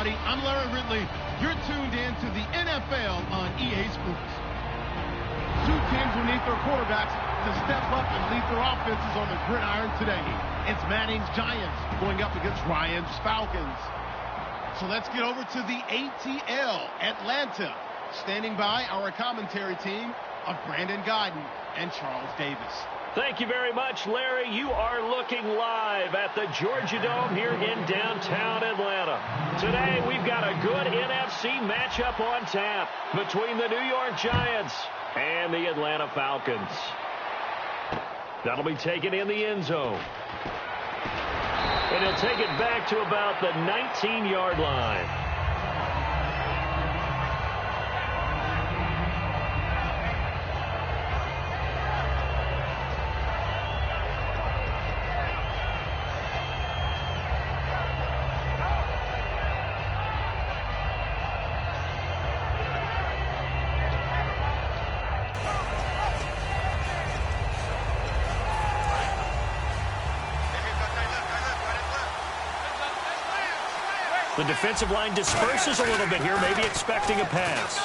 everybody. I'm Larry Ridley. You're tuned in to the NFL on EA Sports. Two teams who need their quarterbacks to step up and lead their offenses on the gridiron today. It's Manning's Giants going up against Ryan's Falcons. So let's get over to the ATL, Atlanta. Standing by our commentary team of Brandon Godden and Charles Davis. Thank you very much, Larry. You are looking live at the Georgia Dome here in downtown Atlanta. Today, we've got a good NFC matchup on tap between the New York Giants and the Atlanta Falcons. That'll be taken in the end zone. And he'll take it back to about the 19-yard line. The defensive line disperses a little bit here, maybe expecting a pass.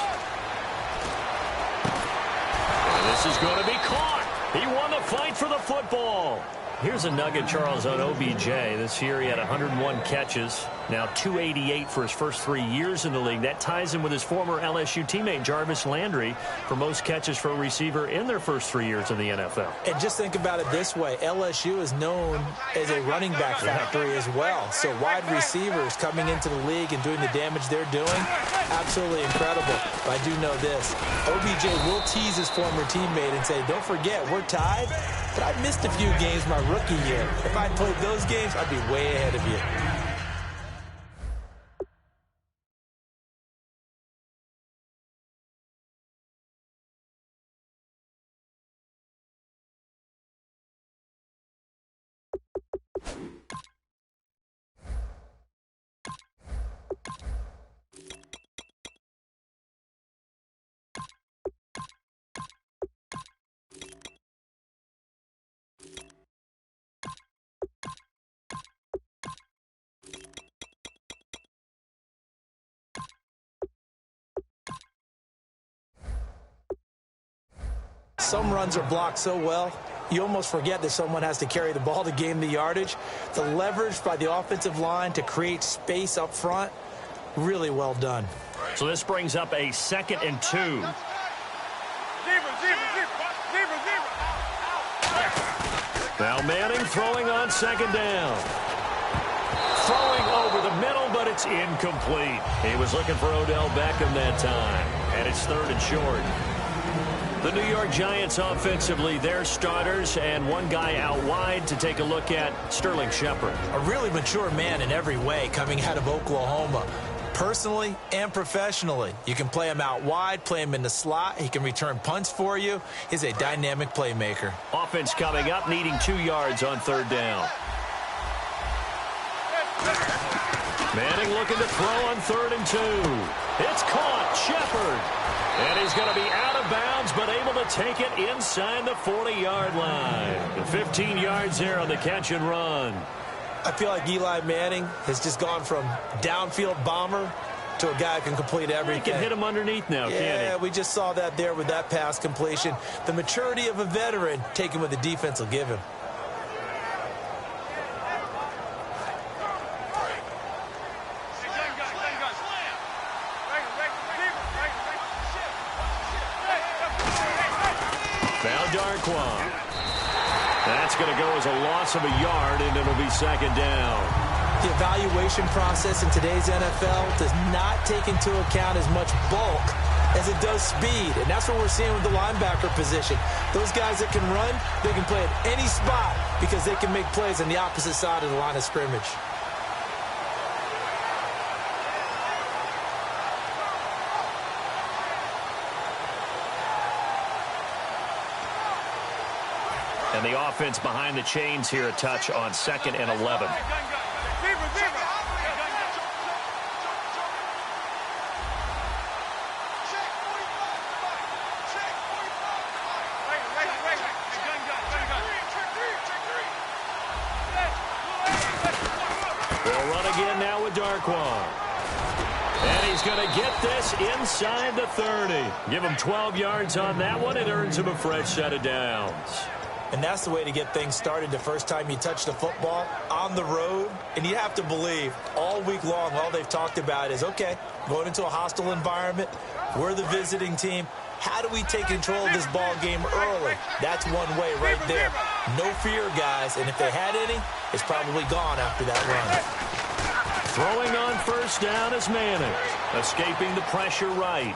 And this is going to be caught. He won the fight for the football. Here's a nugget, Charles, on OBJ. This year he had 101 catches, now 288 for his first 3 years in the league. That ties him with his former LSU teammate Jarvis Landry for most catches for a receiver in their first 3 years in the NFL. And just think about it this way. LSU is known as a running back factory as well. So wide receivers coming into the league and doing the damage they're doing, absolutely incredible. But I do know this. OBJ will tease his former teammate and say, don't forget, we're tied, but I missed a few games my rookie year. If I played those games, I'd be way ahead of you. Some runs are blocked so well, you almost forget that someone has to carry the ball to gain the yardage. The leverage by the offensive line to create space up front, really well done. So this brings up a 2nd and 2. Now Manning throwing on 2nd down. Throwing over the middle, but it's incomplete. He was looking for Odell Beckham that time, and it's 3rd and short. The New York Giants offensively, their starters, and one guy out wide to take a look at, Sterling Shepard. A really mature man in every way coming out of Oklahoma. Personally and professionally, you can play him out wide, play him in the slot. He can return punts for you. He's a dynamic playmaker. Offense coming up, needing 2 yards on 3rd down. Manning looking to throw on 3rd and 2. It's caught, Shepard. And he's going to be out of bounds, but able to take it inside the 40-yard line. 15 yards there on the catch and run. I feel like Eli Manning has just gone from downfield bomber to a guy who can complete everything. He can hit him underneath now, can't he? Yeah, we just saw that there with that pass completion. The maturity of a veteran taking what the defense will give him. That's going to go as a loss of a yard, and it'll be 2nd down. The evaluation process in today's NFL does not take into account as much bulk as it does speed, and that's what we're seeing with the linebacker position. Those guys that can run, they can play at any spot because they can make plays on the opposite side of the line of scrimmage. And the offense behind the chains here, a touch on 2nd and 11. They'll run again now with Darkwan. going to get this inside the 30. Give him 12 yards on that one. It earns him a fresh set of downs. And that's the way to get things started the first time you touch the football on the road. And you have to believe all week long, all they've talked about is, okay, going into a hostile environment, we're the visiting team. How do we take control of this ball game early? That's one way right there. No fear, guys. And if they had any, it's probably gone after that run. Throwing on first down is Manning. Escaping the pressure right.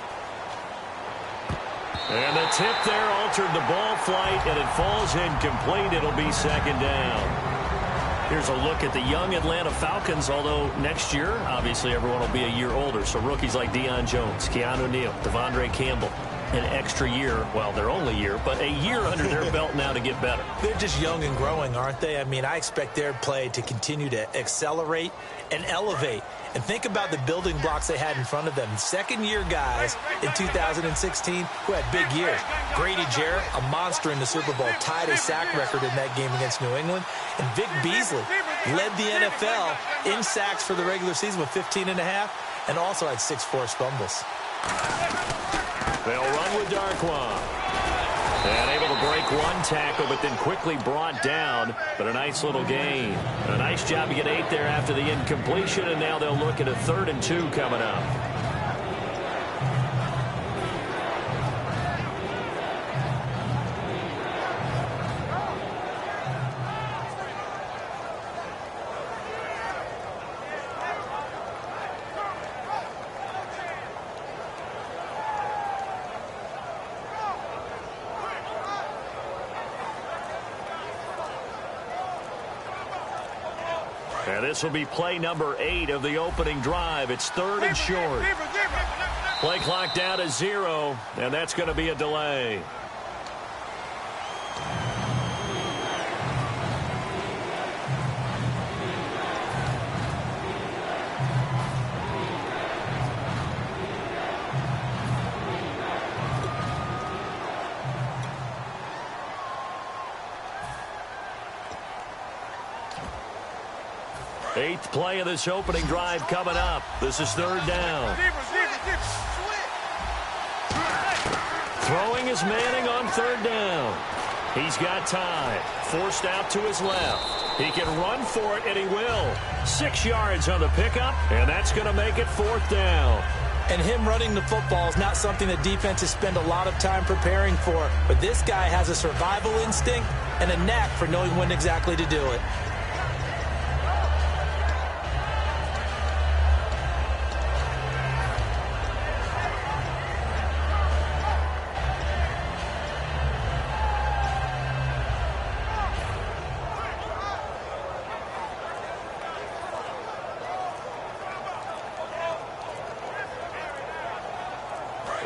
And the tip there altered the ball flight, and it falls incomplete. It'll be second down. Here's a look at the young Atlanta Falcons, although next year, obviously, everyone will be a year older. So rookies like Deion Jones, Keanu Neal, Devondre Campbell, an extra year, well, their only year, but a year under their belt now to get better. They're just young and growing, aren't they? I mean, I expect their play to continue to accelerate and elevate. And think about the building blocks they had in front of them. Second-year guys in 2016 who had big years. Grady Jarrett, a monster in the Super Bowl, tied a sack record in that game against New England. And Vic Beasley led the NFL in sacks for the regular season with 15 and a half, and also had 6 forced fumbles. They'll run with Darquan. And able to break one tackle, but then quickly brought down. But a nice little gain. A nice job to get 8 there after the incompletion, and now they'll look at a 3rd and 2 coming up. And this will be play number 8 of the opening drive. It's 3rd and short. Play clock down to 0, and that's going to be a delay. Eighth play of this opening drive coming up. This is 3rd down. Throwing is Manning on 3rd down. He's got time. Forced out to his left. He can run for it, and he will. 6 yards on the pickup, and that's going to make it 4th down. And him running the football is not something that defenses spend a lot of time preparing for. But this guy has a survival instinct and a knack for knowing when exactly to do it.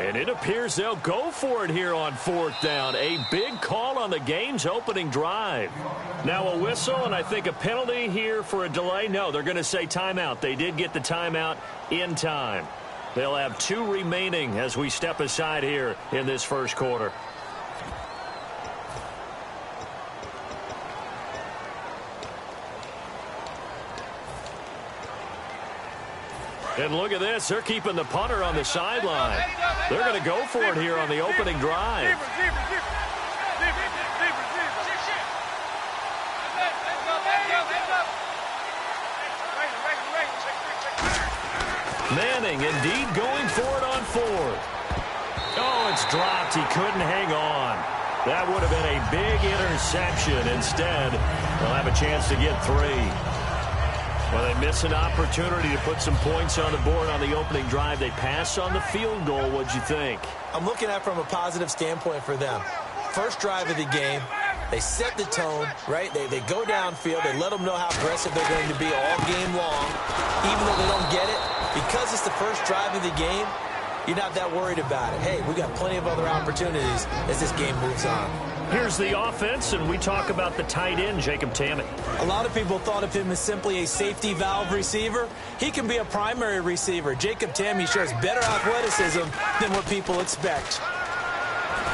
And it appears they'll go for it here on 4th down. A big call on the game's opening drive. Now a whistle and I think a penalty here for a delay. No, they're going to say timeout. They did get the timeout in time. They'll have 2 remaining as we step aside here in this first quarter. And look at this. They're keeping the punter on the sideline. They're going to go for it here on the opening drive. Manning indeed going for it on 4th. Oh, it's dropped. He couldn't hang on. That would have been a big interception. Instead, they'll have a chance to get 3. Well, they miss an opportunity to put some points on the board on the opening drive. They pass on the field goal. What'd you think? I'm looking at it from a positive standpoint for them. First drive of the game, they set the tone, right? They go downfield. They let them know how aggressive they're going to be all game long. Even though they don't get it, because it's the first drive of the game, you're not that worried about it. Hey, we got plenty of other opportunities as this game moves on. Here's the offense, and we talk about the tight end, Jacob Tammett. A lot of people thought of him as simply a safety valve receiver. He can be a primary receiver. Jacob Tammett shows better athleticism than what people expect.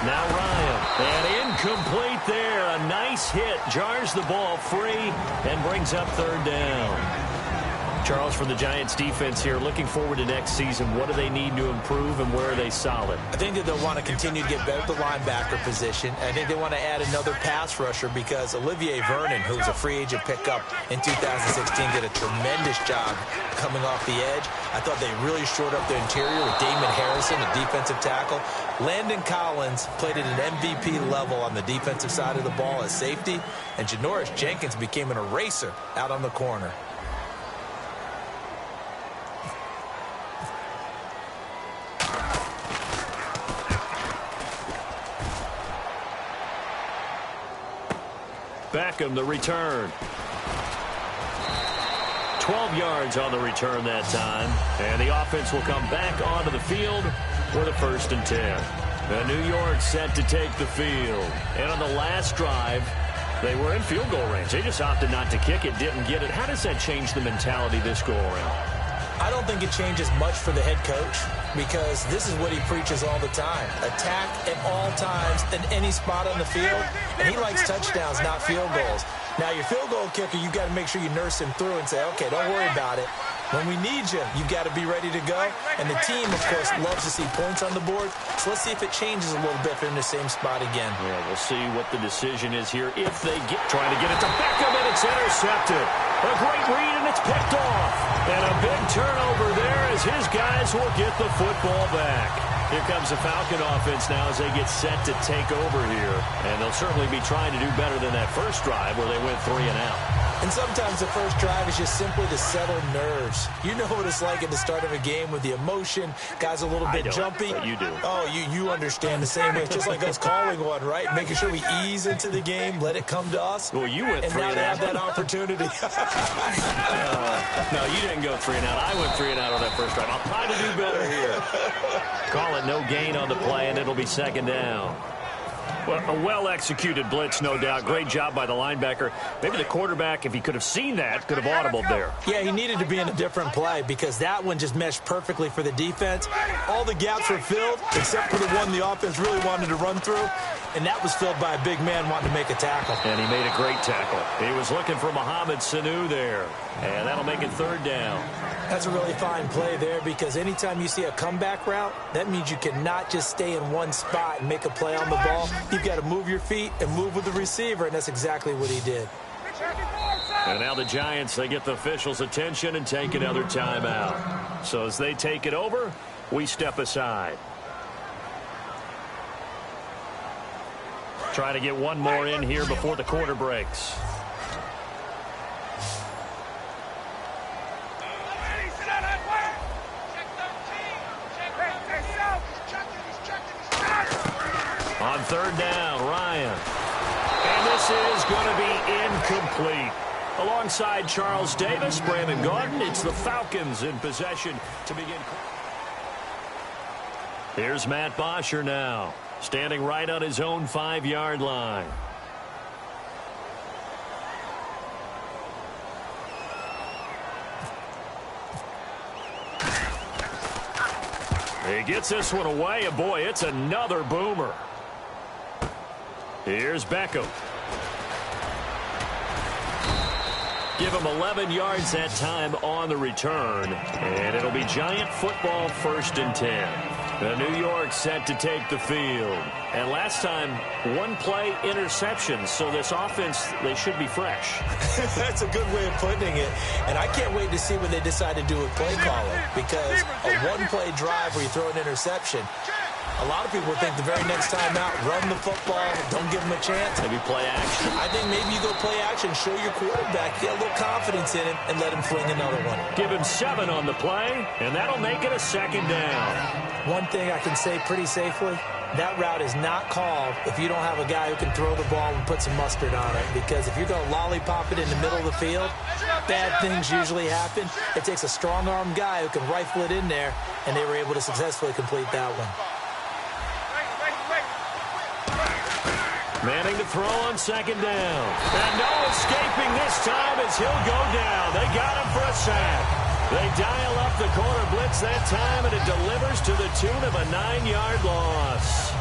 Now Ryan, and incomplete there. A nice hit, jars the ball free, and brings up 3rd down. Charles, for the Giants defense here, looking forward to next season, what do they need to improve and where are they solid? I think that they'll want to continue to get better at the linebacker position. I think they want to add another pass rusher because Olivier Vernon, who was a free agent pickup in 2016, did a tremendous job coming off the edge. I thought they really shored up their interior with Damon Harrison, a defensive tackle. Landon Collins played at an MVP level on the defensive side of the ball as safety, and Janoris Jenkins became an eraser out on the corner. Beckham, the return. 12 yards on the return that time. And the offense will come back onto the field for the 1st and 10. New York set to take the field. And on the last drive, they were in field goal range. They just opted not to kick it, didn't get it. How does that change the mentality this go around? I don't think it changes much for the head coach because this is what he preaches all the time. Attack at all times in any spot on the field, and he likes touchdowns, not field goals. Now, your field goal kicker, you've got to make sure you nurse him through and say, okay, don't worry about it. When we need you, you've got to be ready to go. And the team, of course, loves to see points on the board. So let's see if it changes a little bit if they're in the same spot again. Yeah, we'll see what the decision is here if they get trying to get it to Beckham, and it's intercepted. A great read, and it's picked off. And a big turnover there as his guys will get the football back. Here comes the Falcon offense now as they get set to take over here. And they'll certainly be trying to do better than that first drive where they went 3 and out. And sometimes the first drive is just simply to settle nerves. You know what it's like at the start of a game with the emotion. Guys a little bit jumpy. But you do. Oh, you understand the same way. It's just like us calling one, right? Making sure we ease into the game, let it come to us. Well, you went 3 and out. And now they have that opportunity. No, you didn't go 3 and out. I went 3 and out on that first drive. I'll try to do better here. Call it no gain on the play, and it'll be 2nd down. Well, a well-executed blitz, no doubt. Great job by the linebacker. Maybe the quarterback, if he could have seen that, could have audibled there. Yeah, he needed to be in a different play because that one just meshed perfectly for the defense. All the gaps were filled except for the one the offense really wanted to run through, and that was filled by a big man wanting to make a tackle. And he made a great tackle. He was looking for Mohamed Sanu there, and that'll make it 3rd down. That's a really fine play there because anytime you see a comeback route, that means you cannot just stay in one spot and make a play on the ball. You've got to move your feet and move with the receiver, and that's exactly what he did. And now the Giants, they get the officials' attention and take another timeout. So as they take it over, we step aside. Try to get one more in here before the quarter breaks. On 3rd down, Ryan. And this is going to be incomplete. Alongside Charles Davis, Brandon Gaudin, it's the Falcons in possession to begin. Here's Matt Bosher now, standing right on his own 5-yard line. He gets this one away, and boy, it's another boomer. Here's Beckham. Give him 11 yards that time on the return. And it'll be Giant football 1st and 10. The New York set to take the field. And last time, 1 play interception. So this offense, they should be fresh. That's a good way of putting it. And I can't wait to see when they decide to do a play calling. Because a 1-play drive where you throw an interception, a lot of people think the very next time out, run the football, don't give him a chance. Maybe play action. I think maybe you go play action, show your quarterback, get a little confidence in him, and let him fling another one. Give him 7 on the play, and that'll make it a 2nd down. One thing I can say pretty safely, that route is not called if you don't have a guy who can throw the ball and put some mustard on it. Because if you're going to lollipop it in the middle of the field, bad things usually happen. It takes a strong-armed guy who can rifle it in there, and they were able to successfully complete that one. Manning to throw on 2nd down. And no escaping this time as he'll go down. They got him for a sack. They dial up the corner blitz that time, and it delivers to the tune of a 9-yard loss.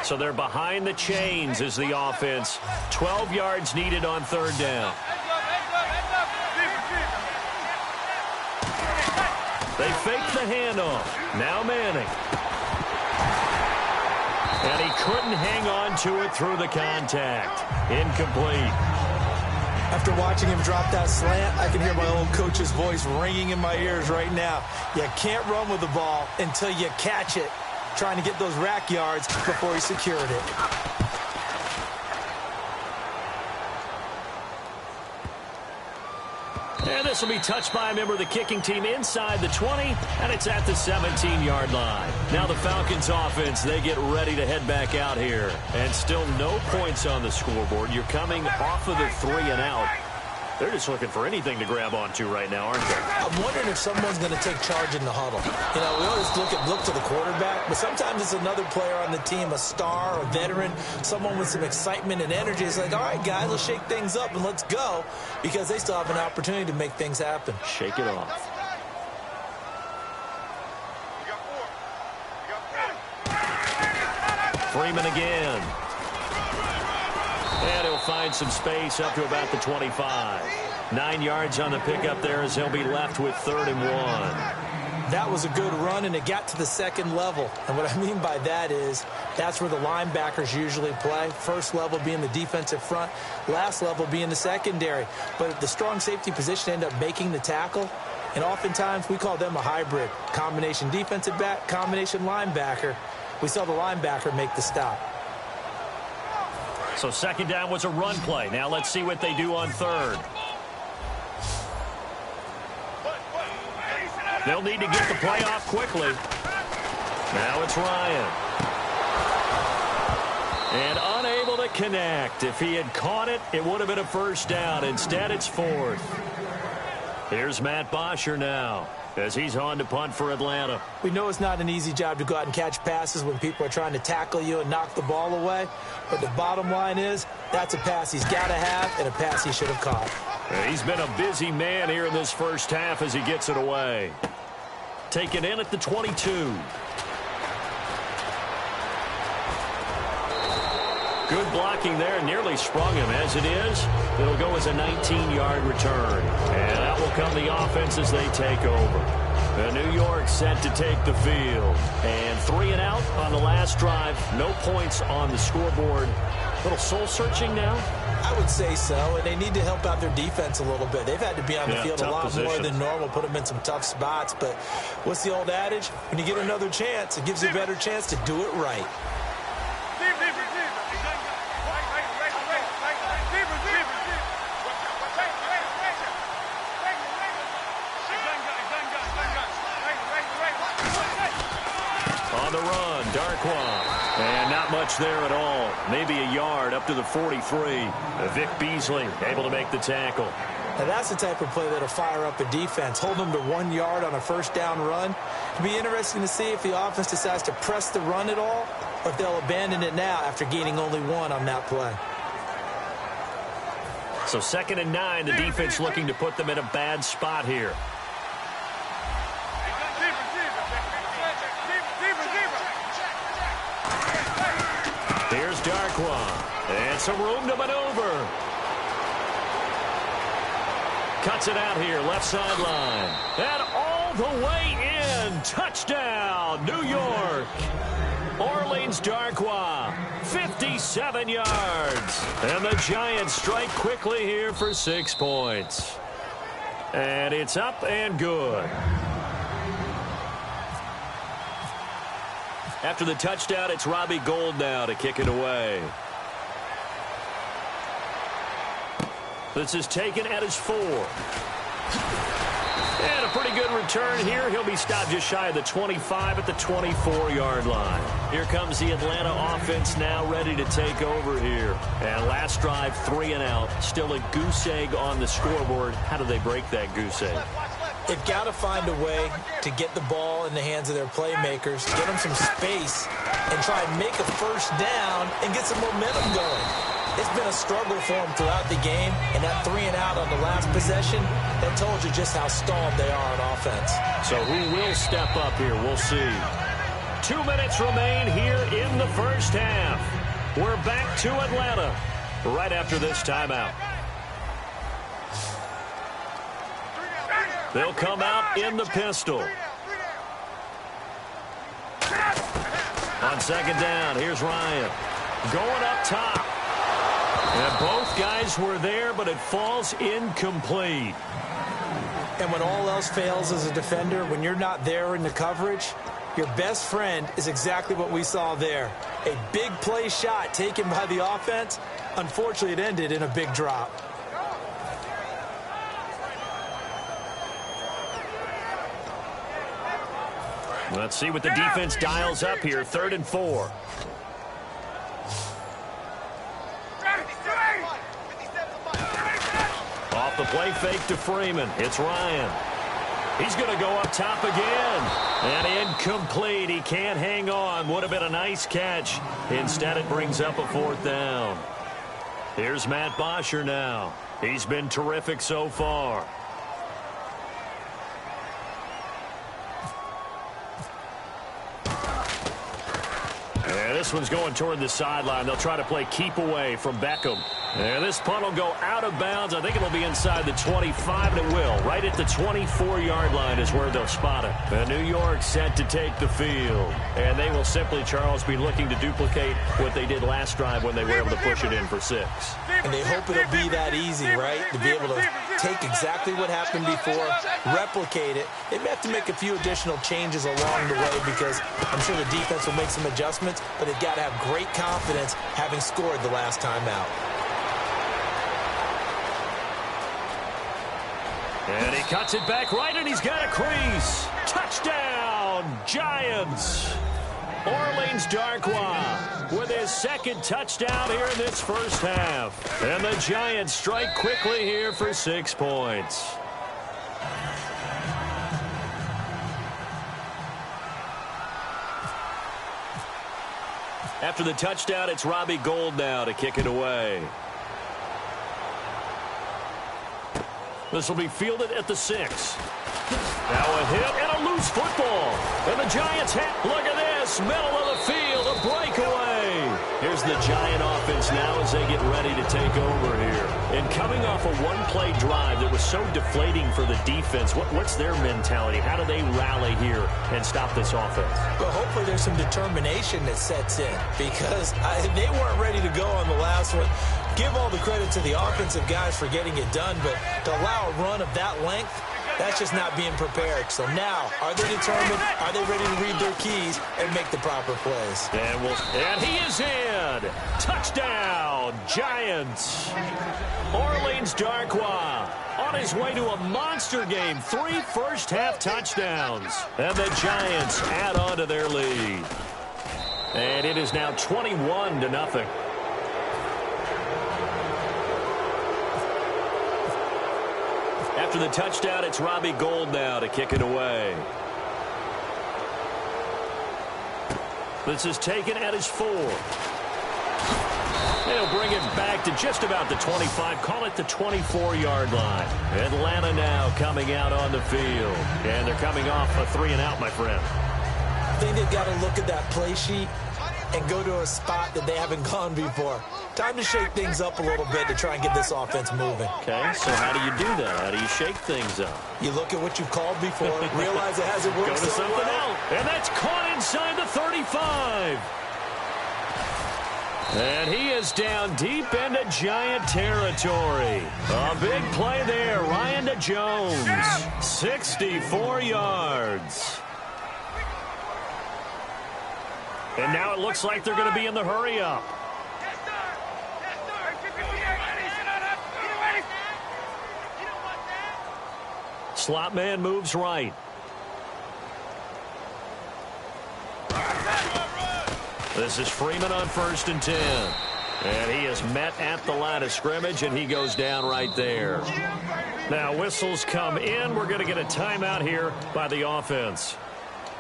So they're behind the chains as the offense. 12 yards needed on third down. They fake the handoff. Now Manning. And he couldn't hang on to it through the contact. Incomplete. After watching him drop that slant, I can hear my old coach's voice ringing in my ears right now. You can't run with the ball until you catch it. Trying to get those rack yards before he secured it. And this will be touched by a member of the kicking team inside the 20, and it's at the 17-yard line. Now the Falcons offense, they get ready to head back out here. And still no points on the scoreboard. You're coming off of the 3-and-out. They're just looking for anything to grab onto right now, aren't they? I'm wondering if someone's going to take charge in the huddle. You know, we always look to the quarterback, but sometimes it's another player on the team, a star, a veteran, someone with some excitement and energy. It's like, all right, guys, let's shake things up and let's go, because they still have an opportunity to make things happen. Shake it off. Freeman again. And he'll find some space up to about the 25. 9 yards on the pickup there as he'll be left with 3rd and 1. That was a good run, and it got to the second level. And what I mean by that is that's where the linebackers usually play. First level being the defensive front, last level being the secondary. But the strong safety position ended up making the tackle. And oftentimes we call them a hybrid. Combination defensive back, combination linebacker. We saw the linebacker make the stop. So second down was a run play. Now let's see what they do on third. They'll need to get the play off quickly. Now it's Ryan. And unable to connect. If he had caught it, it would have been a first down. Instead, it's 4th. Here's Matt Bosher now as he's on to punt for Atlanta. We know it's not an easy job to go out and catch passes when people are trying to tackle you and knock the ball away. But the bottom line is that's a pass he's got to have and a pass he should have caught. He's been a busy man here in this first half as he gets it away. Taken in at the 22. Good blocking there, nearly sprung him. As it is, it'll go as a 19-yard return. And out will come the offense as they take over. New York set to take the field. And 3-and-out on the last drive. No points on the scoreboard. A little soul-searching now? I would say so, and they need to help out their defense a little bit. They've had to be on the field a lot more than normal, put them in some tough spots. But what's the old adage? When you get another chance, it gives you a better chance to do it right. On the run, Darkwa. And not much there at all. Maybe a yard up to the 43. Vic Beasley able to make the tackle. Now that's the type of play that'll fire up a defense. Hold them to 1 yard on a first down run. It'll be interesting to see if the offense decides to press the run at all, or if they'll abandon it now after gaining only 1 on that play. So 2nd and 9, the defense looking to put them in a bad spot here. Here's Darkwa. And some room to maneuver. Cuts it out here, left sideline. And all the way in. Touchdown, New York. Orleans Darkwa, 57 yards. And the Giants strike quickly here for 6 points. And it's up and good. After the touchdown, it's Robbie Gould now to kick it away. This is taken at his 4. And a pretty good return here. He'll be stopped just shy of the 25 at the 24-yard line. Here comes the Atlanta offense now ready to take over here. And last drive, 3-and-out. Still a goose egg on the scoreboard. How do they break that goose egg? They've got to find a way to get the ball in the hands of their playmakers, get them some space, and try and make a first down and get some momentum going. It's been a struggle for them throughout the game, and that 3-and-out on the last possession, that told you just how stalled they are on offense. So who will step up here? We'll see. 2 minutes remain here in the first half. We're back to Atlanta right after this timeout. They'll come out in the pistol. On second down, here's Ryan. Going up top. And both guys were there, but it falls incomplete. And when all else fails as a defender, when you're not there in the coverage, your best friend is exactly what we saw there. A big play shot taken by the offense. Unfortunately, it ended in a big drop. Let's see what the defense dials up here. 3rd and 4. Off the play fake to Freeman. It's Ryan. He's going to go up top again. And incomplete. He can't hang on. Would have been a nice catch. Instead, it brings up a 4th down. Here's Matt Bosher now. He's been terrific so far. And this one's going toward the sideline. They'll try to play keep away from Beckham. And this punt will go out of bounds. I think it'll be inside the 25, and it will. Right at the 24-yard line is where they'll spot it. And New York set to take the field. And they will simply, Charles, be looking to duplicate what they did last drive when they were able to push it in for 6. And they hope it'll be that easy, right? To be able to take exactly what happened before, replicate it. They may have to make a few additional changes along the way because I'm sure the defense will make some adjustments, but they've got to have great confidence having scored the last time out. And he cuts it back right, and he's got a crease. Touchdown, Giants. Orleans Darkwa with his 2nd touchdown here in this first half. And the Giants strike quickly here for 6 points. After the touchdown, it's Robbie Gould now to kick it away. This will be fielded at the 6. Now a hit and a loose football. And the Giants look at this. Middle of the field, a breakaway. Here's the Giant offense now as they get ready to take over here. And coming off a one-play drive that was so deflating for the defense, what's their mentality? How do they rally here and stop this offense? But hopefully there's some determination that sets in because they weren't ready to go on the last one. Give all the credit to the offensive guys for getting it done, but to allow a run of that length, that's just not being prepared. So now, are they determined? Are they ready to read their keys and make the proper plays? And he is in. Touchdown, Giants. Orleans Darkwa on his way to a monster game. 3 first-half touchdowns. And the Giants add on to their lead. And it is now 21-0. After the touchdown, it's Robbie Gould now to kick it away. This is taken at his 4. They'll bring it back to just about the 25. Call it the 24-yard line. Atlanta now coming out on the field. And they're coming off a 3-and-out, my friend. I think they've got to look at that play sheet and go to a spot that they haven't gone before. Time to shake things up a little bit to try and get this offense moving. Okay, so how do you do that? How do you shake things up? You look at what you've called before, realize it hasn't worked Go to so something well. else. And that's caught inside the 35. And he is down deep into Giant territory. A big play there. Ryan to Jones. 64 yards. And now it looks like they're going to be in the hurry-up. Slot man moves right. This is Freeman on 1st and 10. And he is met at the line of scrimmage, and he goes down right there. Now whistles come in. We're going to get a timeout here by the offense.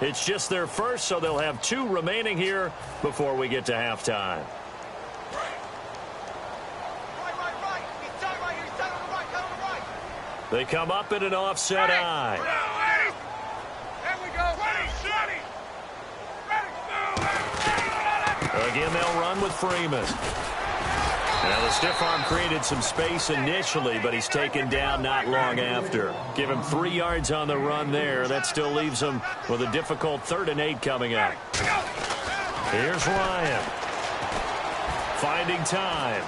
It's just their first, so they'll have 2 remaining here before we get to halftime. They come up in an offset eye. Again, they'll run with Freeman. Now, the stiff arm created some space initially, but he's taken down not long after. Give him 3 yards on the run there. That still leaves him with a difficult 3rd and 8 coming up. Here's Ryan. Finding time.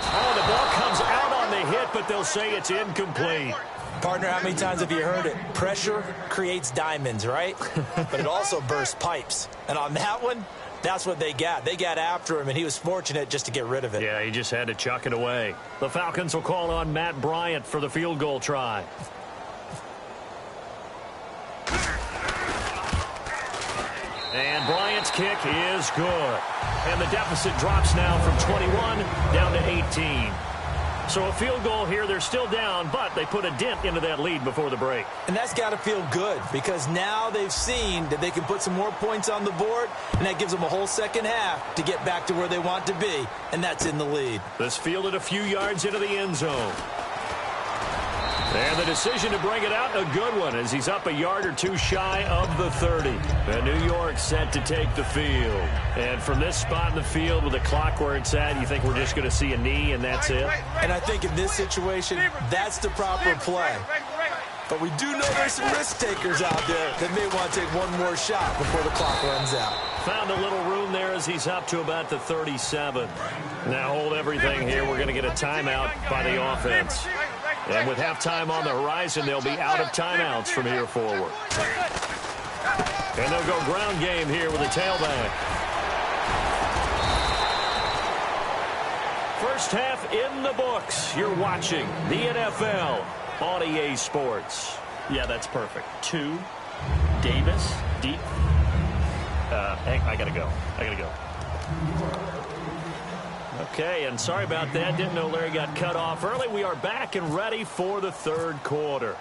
Oh, the ball comes out on the hit, but they'll say it's incomplete. Partner, how many times have you heard it? Pressure creates diamonds, right? But it also bursts pipes. And on that one, that's what they got. They got after him, and he was fortunate just to get rid of it. Yeah, he just had to chuck it away. The Falcons will call on Matt Bryant for the field goal try. And Bryant's kick is good. And the deficit drops now from 21 down to 18. So a field goal here, they're still down, but they put a dent into that lead before the break. And that's got to feel good because now they've seen that they can put some more points on the board, and that gives them a whole second half to get back to where they want to be, and that's in the lead. This fielded a few yards into the end zone. And the decision to bring it out, a good one, as he's up a yard or two shy of the 30. And New York set to take the field. And from this spot in the field with the clock where it's at, you think we're just going to see a knee and that's it? And I think in this situation, that's the proper play. But we do know there's some risk takers out there that may want to take one more shot before the clock runs out. Found a little room there as he's up to about the 37. Now hold everything here. We're going to get a timeout by the offense. And with halftime on the horizon, they'll be out of timeouts from here forward. And they'll go ground game here with a tailback. First half in the books. You're watching the NFL on EA Sports. Yeah, that's perfect. 2, Davis, deep. I got to go. Okay, and sorry about that. Didn't know Larry got cut off early. We are back and ready for the third quarter.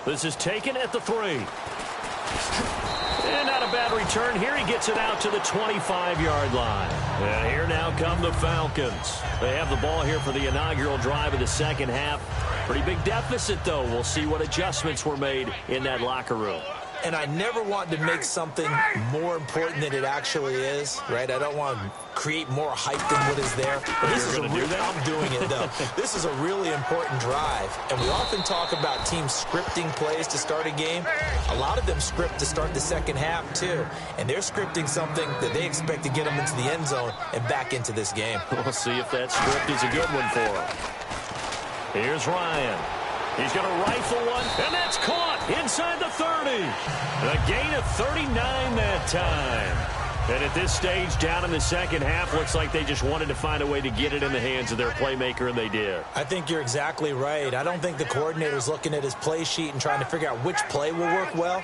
This is taken at the 3. And not a bad return here. He gets it out to the 25-yard line. And here now come the Falcons. They have the ball here for the inaugural drive of the second half. Pretty big deficit, though. We'll see what adjustments were made in that locker room. And I never want to make something more important than it actually is, right? I don't want to create more hype than what is there. But this is I'm doing it, though. This is a really important drive. And we often talk about teams scripting plays to start a game. A lot of them script to start the second half, too. And they're scripting something that they expect to get them into the end zone and back into this game. We'll see if that script is a good one for them. Here's Ryan. He's going to rifle one, and that's caught inside the 30. A gain of 39 that time. And at this stage, down in the second half, looks like they just wanted to find a way to get it in the hands of their playmaker, and they did. I think you're exactly right. I don't think the coordinator's looking at his play sheet and trying to figure out which play will work well.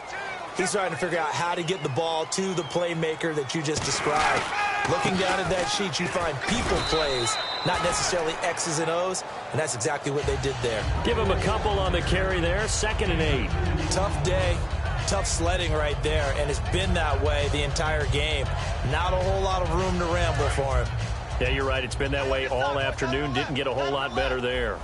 He's trying to figure out how to get the ball to the playmaker that you just described. Looking down at that sheet, you find people plays, not necessarily X's and O's, and that's exactly what they did there. Give him a couple on the carry there, 2nd and 8. Tough day, tough sledding right there, and it's been that way the entire game. Not a whole lot of room to ramble for him. Yeah, you're right. It's been that way all afternoon. Didn't get a whole lot better there.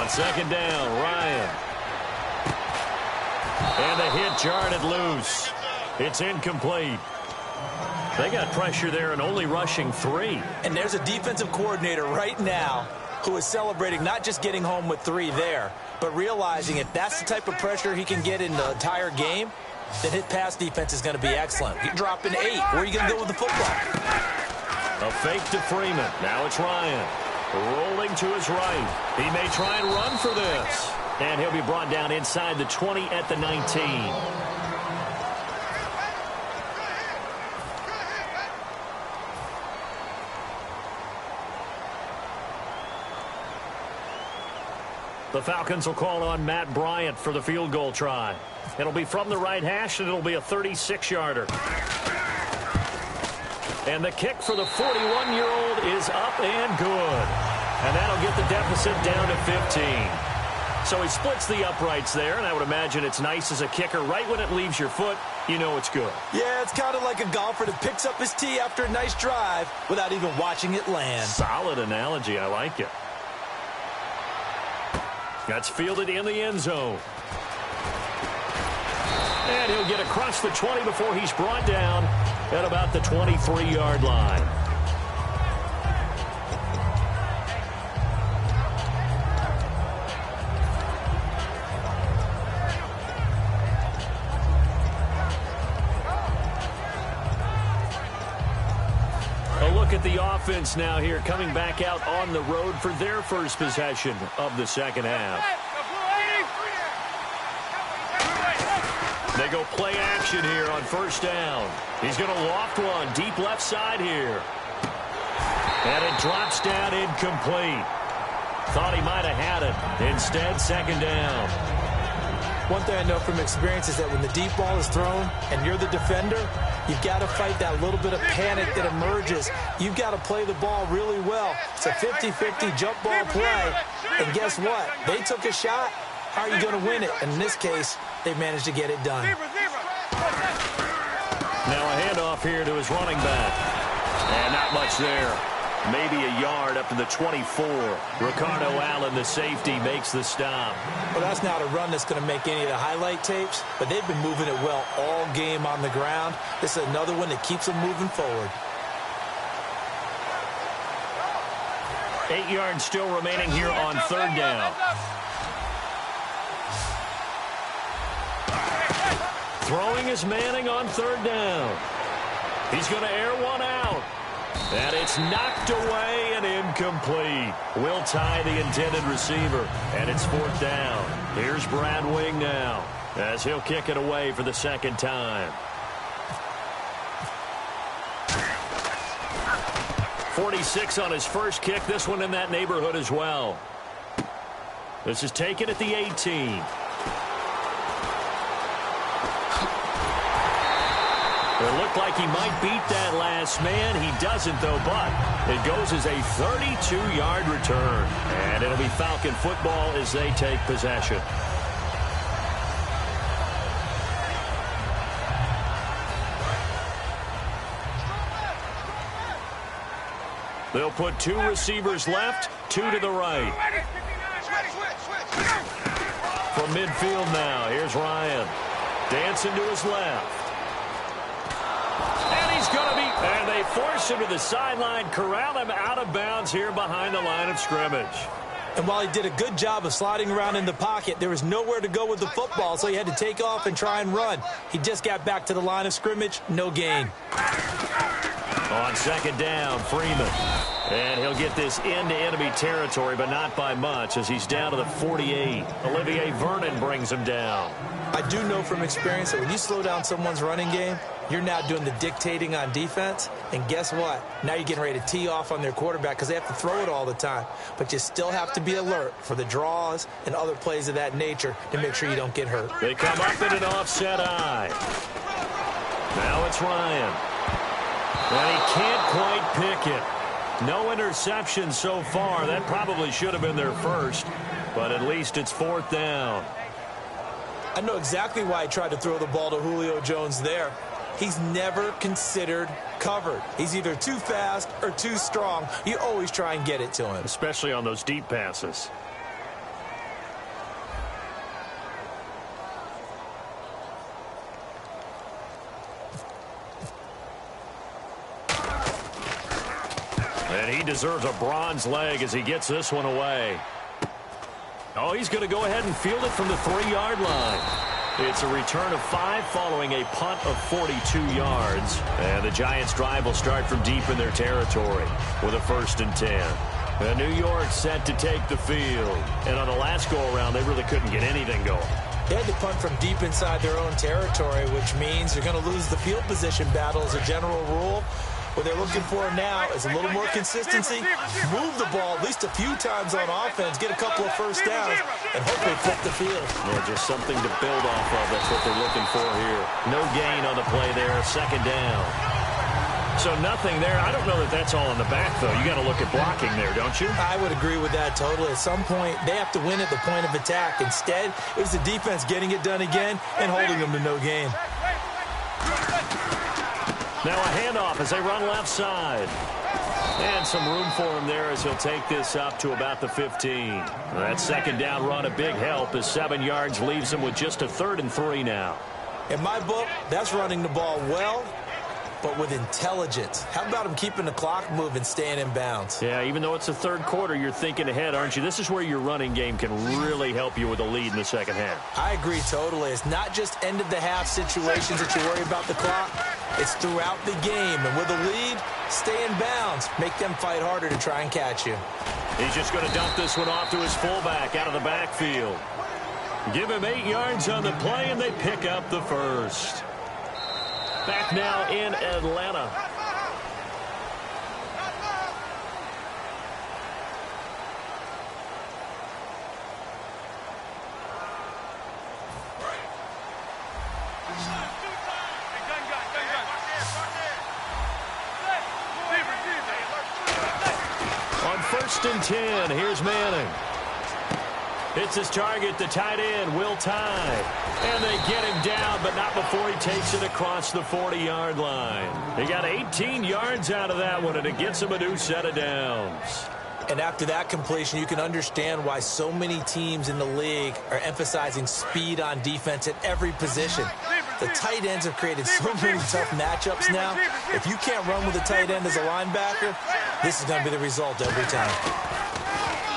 Second down, Ryan. And the hit jarred it loose. It's incomplete. They got pressure there and only rushing 3. And there's a defensive coordinator right now who is celebrating not just getting home with 3 there, but realizing if that's the type of pressure he can get in the entire game, then his pass defense is going to be excellent. You're dropping 8. Where are you going to go with the football? A fake to Freeman. Now it's Ryan. Rolling to his right. He may try and run for this. And he'll be brought down inside the 20 at the 19. The Falcons will call on Matt Bryant for the field goal try. It'll be from the right hash, and it'll be a 36-yarder. And the kick for the 41-year-old is up and good. And that'll get the deficit down to 15. So he splits the uprights there, and I would imagine it's nice as a kicker. Right when it leaves your foot, you know it's good. Yeah, it's kind of like a golfer that picks up his tee after a nice drive without even watching it land. Solid analogy. I like it. That's fielded in the end zone. And he'll get across the 20 before he's brought down at about the 23-yard line. A look at the offense now here, coming back out on the road for their first possession of the second half. They go play action here on first down. He's going to loft one deep left side here. And it drops down incomplete. Thought he might have had it. Instead, second down. One thing I know from experience is that when the deep ball is thrown and you're the defender, you've got to fight that little bit of panic that emerges. You've got to play the ball really well. It's a 50-50 jump ball play. And guess what? They took a shot. How are you going to win it? And in this case, they managed to get it done. Now a handoff here to his running back. And not much there. Maybe a yard up to the 24. Ricardo Allen, the safety, makes the stop. Well, that's not a run that's going to make any of the highlight tapes, but they've been moving it well all game on the ground. This is another one that keeps them moving forward. 8 yards still remaining here on third down. Throwing is Manning on third down. He's going to air one out. And it's knocked away and incomplete. Will tie the intended receiver. And it's fourth down. Here's Brad Wing now as he'll kick it away for the second time. 46 on his first kick. This one in that neighborhood as well. This is taken at the 18. It looked like he might beat that last man. He doesn't, though, but it goes as a 32-yard return. And it'll be Falcon football as they take possession. They'll put two receivers left, two to the right. From midfield now, here's Ryan. Dancing to his left. And they force him to the sideline, corral him out of bounds here behind the line of scrimmage. And while he did a good job of sliding around in the pocket, there was nowhere to go with the football, so he had to take off and try and run. He just got back to the line of scrimmage, no gain. On second down, Freeman. And he'll get this into enemy territory, but not by much as he's down to the 48. Olivier Vernon brings him down. I do know from experience that when you slow down someone's running game, you're now doing the dictating on defense. And guess what? Now you're getting ready to tee off on their quarterback because they have to throw it all the time. But you still have to be alert for the draws and other plays of that nature to make sure you don't get hurt. They come up in an offset eye. Now it's Ryan. And he can't quite pick it. No interception so far. That probably should have been their first. But at least it's fourth down. I know exactly why he tried to throw the ball to Julio Jones there. He's never considered covered. He's either too fast or too strong. You always try and get it to him. Especially on those deep passes. And he deserves a bronze leg as he gets this one away. Oh, he's going to go ahead and field it from the 3-yard line. It's a return of 5 following a punt of 42 yards. And the Giants' drive will start from deep in their territory with a 1st and 10. And New York set to take the field. And on the last go-around, they really couldn't get anything going. They had to punt from deep inside their own territory, which means you're going to lose the field position battle as a general rule. What they're looking for now is a little more consistency, move the ball at least a few times on offense, get a couple of first downs, and hopefully flip the field. Yeah, just something to build off of. That's what they're looking for here. No gain on the play there, second down. So nothing there. I don't know that that's all in the back, though. You got to look at blocking there, don't you? I would agree with that totally. At some point, they have to win at the point of attack. Instead, it was the defense getting it done again and holding them to no gain. Now a handoff as they run left side. And some room for him there as he'll take this up to about the 15. That second down run, a big help as 7 yards leaves him with just a 3rd and 3 now. In my book, that's running the ball well, but with intelligence. How about him keeping the clock moving, staying in bounds? Yeah, even though it's the 3rd quarter, you're thinking ahead, aren't you? This is where your running game can really help you with a lead in the second half. I agree totally. It's not just end-of-the-half situations that you worry about the clock. It's throughout the game. And with a lead, stay in bounds. Make them fight harder to try and catch you. He's just going to dump this one off to his fullback out of the backfield. Give him 8 yards on the play, and they pick up the first. Back now in Atlanta. On 1st and 10, here's Manning. It's his target, the tight end, Will Tye. And they get him down, but not before he takes it across the 40-yard line. He got 18 yards out of that one, and it gets him a new set of downs. And after that completion, you can understand why so many teams in the league are emphasizing speed on defense at every position. The tight ends have created so many tough matchups now. If you can't run with a tight end as a linebacker, this is going to be the result every time.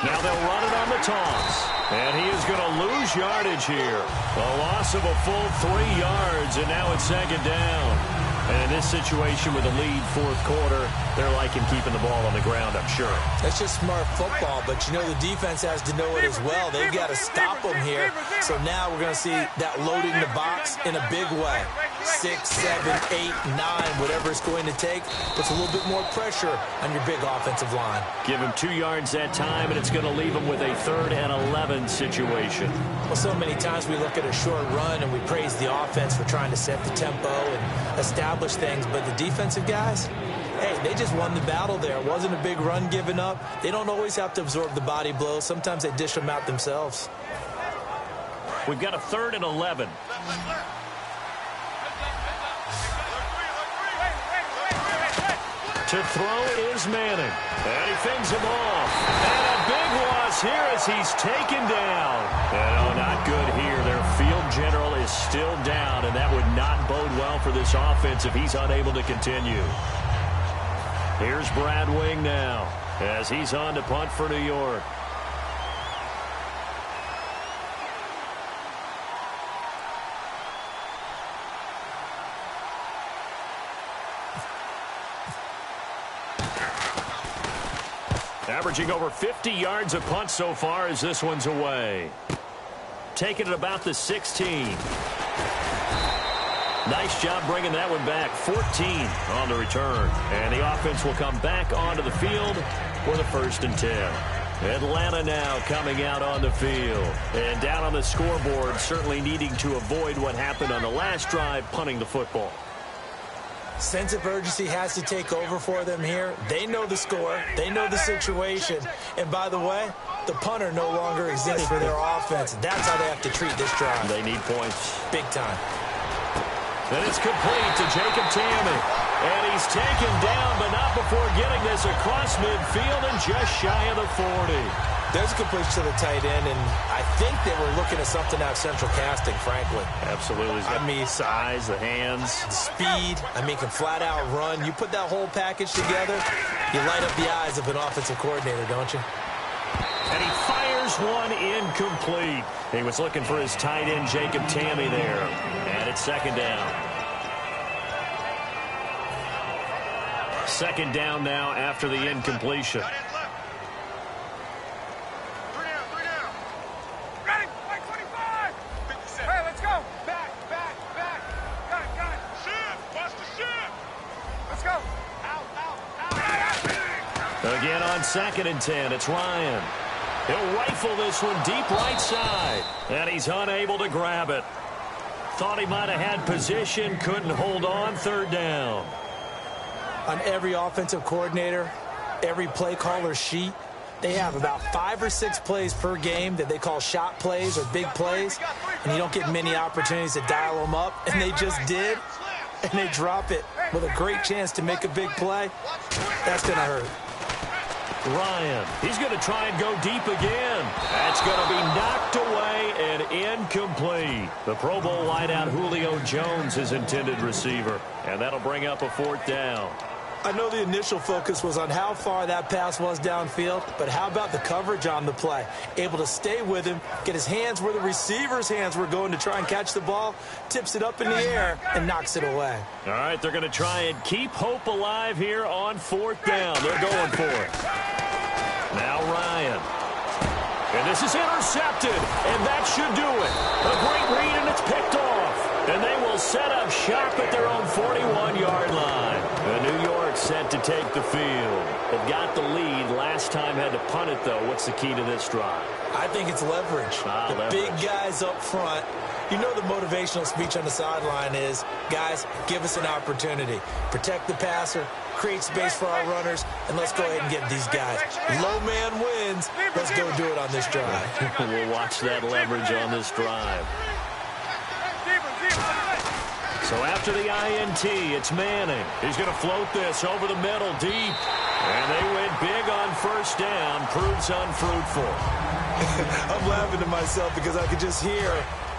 Now they'll run it on the toss. And he is going to lose yardage here. A loss of a full 3 yards, and now it's 2nd down. And in this situation with a lead 4th quarter, they're liking keeping the ball on the ground, I'm sure. That's just smart football, but you know the defense has to know it as well. They've got to stop them here. So now we're going to see that loading the box in a big way. 6, 7, 8, 9, whatever it's going to take, puts a little bit more pressure on your big offensive line. Give him 2 yards that time, and it's going to leave him with a 3rd and 11 situation. Well, so many times we look at a short run and we praise the offense for trying to set the tempo and establish things, but the defensive guys, hey, they just won the battle there. It wasn't a big run given up. They don't always have to absorb the body blows. Sometimes they dish them out themselves. We've got a 3rd and 11. To throw is Manning. And he fends him off. And a big loss here as he's taken down. And not good here. Their field general is still down, and that would not bode well for this offense if he's unable to continue. Here's Brad Wing now as he's on to punt for New York. Averaging over 50 yards a punt so far as this one's away. Taking it about the 16. Nice job bringing that one back. 14 on the return. And the offense will come back onto the field for the 1st and 10. Atlanta now coming out on the field. And down on the scoreboard, certainly needing to avoid what happened on the last drive, punting the football. Sense of urgency has to take over for them here. They know the score. They know the situation. And by the way, the punter no longer exists for their offense. That's how they have to treat this drive. They need points. Big time. And it's complete to Jacob Tamme. And he's taken down, but not before getting this across midfield and just shy of the 40. There's a completion to the tight end, and I think they were looking at something out of central casting, frankly. Absolutely. He's got the size, the hands. Speed. I mean, can flat out run. You put that whole package together, you light up the eyes of an offensive coordinator, don't you? And he fires one incomplete. He was looking for his tight end, Jacob Tamme, there. And it's 2nd down. 2nd down now after the incompletion. Again on 2nd and 10, it's Ryan. He'll rifle this one deep right side, and he's unable to grab it. Thought he might have had position, couldn't hold on, 3rd down. On every offensive coordinator, every play caller sheet, they have about 5 or 6 plays per game that they call shot plays or big plays, and you don't get many opportunities to dial them up, and they just did, and they drop it with a great chance to make a big play. That's going to hurt. Ryan, he's going to try and go deep again. That's going to be knocked away and incomplete. The Pro Bowl wideout Julio Jones, his intended receiver, and that'll bring up a 4th down. I know the initial focus was on how far that pass was downfield, but how about the coverage on the play? Able to stay with him, get his hands where the receiver's hands were going to try and catch the ball, tips it up in the air, and knocks it away. All right, they're going to try and keep hope alive here on 4th down. They're going for it. Now Ryan. And this is intercepted, and that should do it. A great read, and it's picked off. And they will set up shop at their own 41-yard line. The New York set to take the field. They've got the lead. Last time had to punt it, though. What's the key to this drive? I think it's leverage. Big guys up front. You know the motivational speech on the sideline is, guys, give us an opportunity. Protect the passer, create space for our runners, and let's go ahead and get these guys. Low man wins. Let's go do it on this drive. We'll watch that leverage on this drive. So after the INT, it's Manning. He's going to float this over the middle deep. And they went big on 1st down. Proves unfruitful. I'm laughing to myself because I could just hear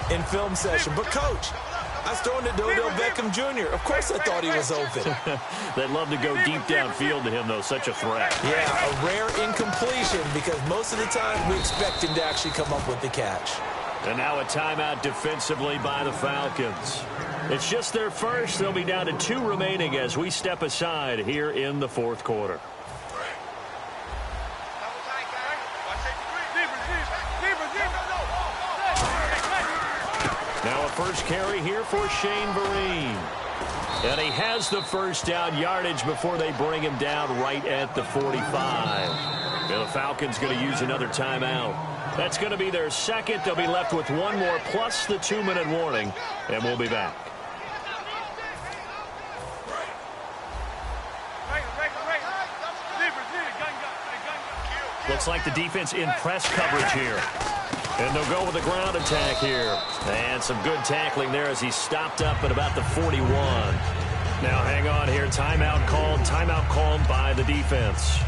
in film session. But, Coach, I was throwing to Odell Beckham Jr. Of course I thought he was open. They'd love to go deep downfield to him, though. Such a threat. Yeah, a rare incompletion because most of the time we expect him to actually come up with the catch. And now a timeout defensively by the Falcons. It's just their first. They'll be down to 2 remaining as we step aside here in the 4th quarter. Now a first carry here for Shane Vereen. And he has the 1st down yardage before they bring him down right at the 45. And the Falcons going to use another timeout. That's going to be their 2nd. They'll be left with 1 more plus the 2-minute warning. And we'll be back. Looks like the defense in press coverage here. And they'll go with a ground attack here. And some good tackling there as he stopped up at about the 41. Now hang on here. Timeout called by the defense.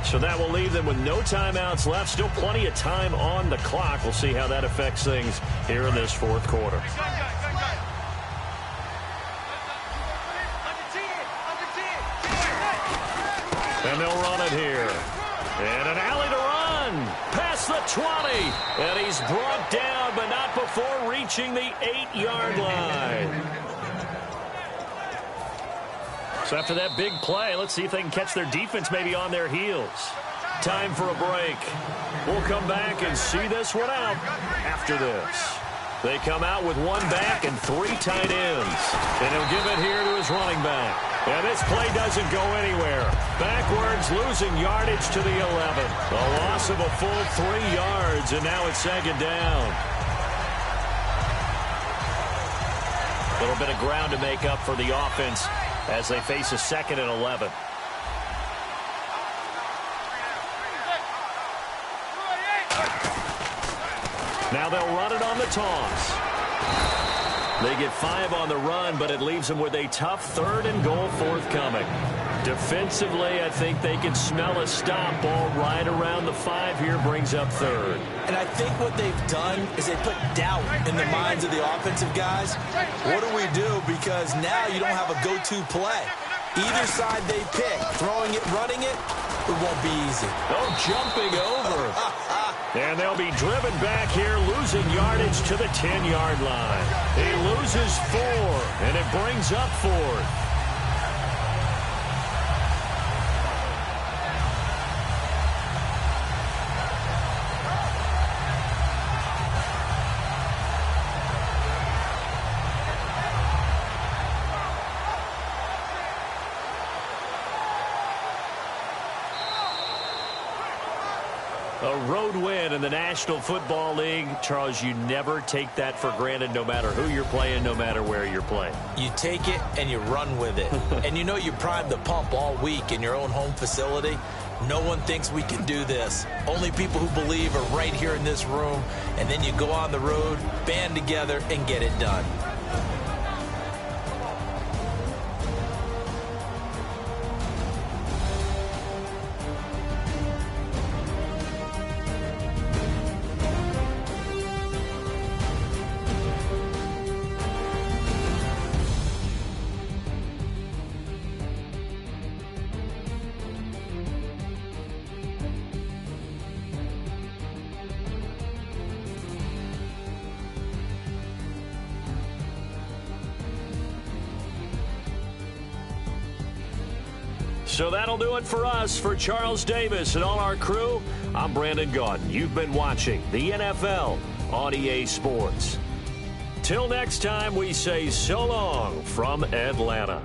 So that will leave them with no timeouts left. Still plenty of time on the clock. We'll see how that affects things here in this 4th quarter. And they'll run it here. And an alley to run. Past the 20. And he's brought down, but not before reaching the 8-yard line. So after that big play, let's see if they can catch their defense maybe on their heels. Time for a break. We'll come back and see this one out after this. They come out with 1 back and 3 tight ends. And he'll give it here to his running back. And this play doesn't go anywhere. Backwards, losing yardage to the 11. A loss of a full 3 yards, and now it's 2nd down. A little bit of ground to make up for the offense as they face a 2nd and 11. Now they'll run it on the toss. They get 5 on the run, but it leaves them with a tough 3rd and goal forthcoming. Defensively, I think they can smell a stop. Ball right around the 5 here, brings up 3rd. And I think what they've done is they put doubt in the minds of the offensive guys. What do we do? Because now you don't have a go-to play. Either side they pick, throwing it, running it, it won't be easy. Oh, jumping over. And they'll be driven back here, losing yardage to the 10-yard line. He loses 4, and it brings up 4th. A road win in the National Football League. Charles, you never take that for granted no matter who you're playing, no matter where you're playing. You take it and you run with it. And you know you primed the pump all week in your own home facility. No one thinks we can do this. Only people who believe are right here in this room. And then you go on the road, band together, and get it done. So that'll do it for us. For Charles Davis and all our crew, I'm Brandon Gaudin. You've been watching the NFL on EA Sports. Till next time, we say so long from Atlanta.